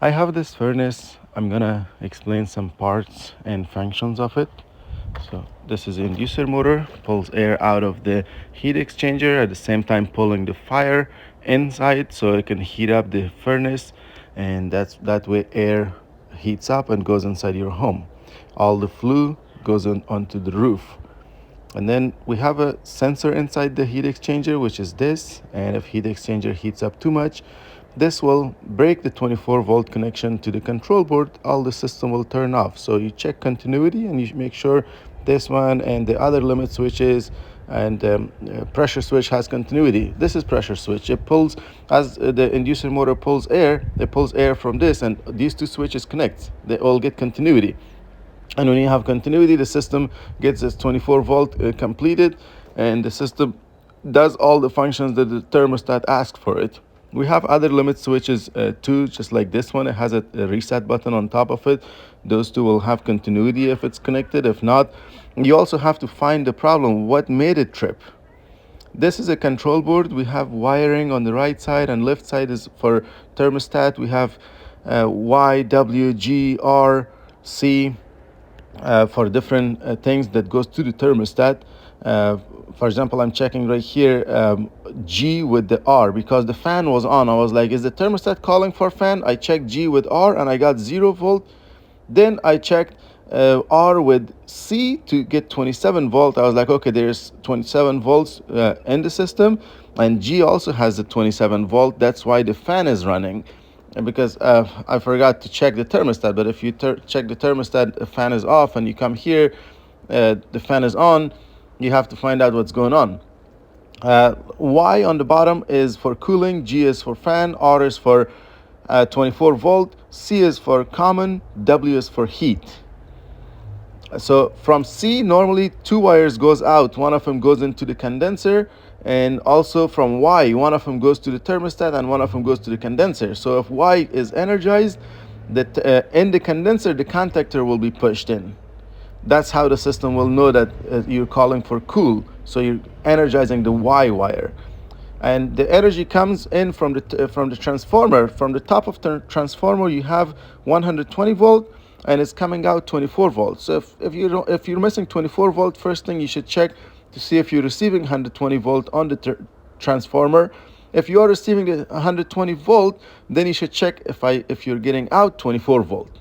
I have this furnace. I'm gonna explain some parts and functions of it. So this is the inducer motor, pulls air out of the heat exchanger at the same time pulling the fire inside so it can heat up the furnace, and that way air heats up and goes inside your home. All the flue goes onto the roof. And then we have a sensor inside the heat exchanger, which is this. And if heat exchanger heats up too much, this will break the 24 volt connection to the control board. All the system will turn off. So you check continuity and you make sure this one and the other limit switches and pressure switch has continuity. This is pressure switch. It pulls, as the inducer motor pulls air, it pulls air from this, and these two switches connect. They all get continuity. And when you have continuity, the system gets its 24 volt completed, and the system does all the functions that the thermostat asks for it. We have other limit switches too, just like this one. It has a reset button on top of it. Those two will have continuity if it's connected. If not, you also have to find the problem. What made it trip? This is a control board. We have wiring on the right side, and left side is for thermostat. We have Y, W, G, R, C for different things that goes to the thermostat. For example, I'm checking right here G with the R because the fan was on. I was like, is the thermostat calling for fan? I checked G with R and I got 0 volt. Then I checked R with C to get 27 volt. I was like, okay, there's 27 volts in the system, and G also has a 27 volt. That's why the fan is running. And because I forgot to check the thermostat, but if you check the thermostat, the fan is off, and you come here, the fan is on, you have to find out what's going on. Y on the bottom is for cooling, G is for fan, R is for 24 volt, C is for common, W is for heat. So from C, normally two wires goes out. One of them goes into the condenser, and also from Y, one of them goes to the thermostat and one of them goes to the condenser. So if Y is energized, in the condenser, the contactor will be pushed in. That's how the system will know that you're calling for cool. So you're energizing the Y wire. And the energy comes in from the transformer. From the top of the transformer, you have 120 volt, and it's coming out 24 volts. So if you're missing 24 volt, first thing you should check to see if you're receiving 120 volt on the transformer. If you are receiving the 120 volt, then you should check if you're getting out 24 volt.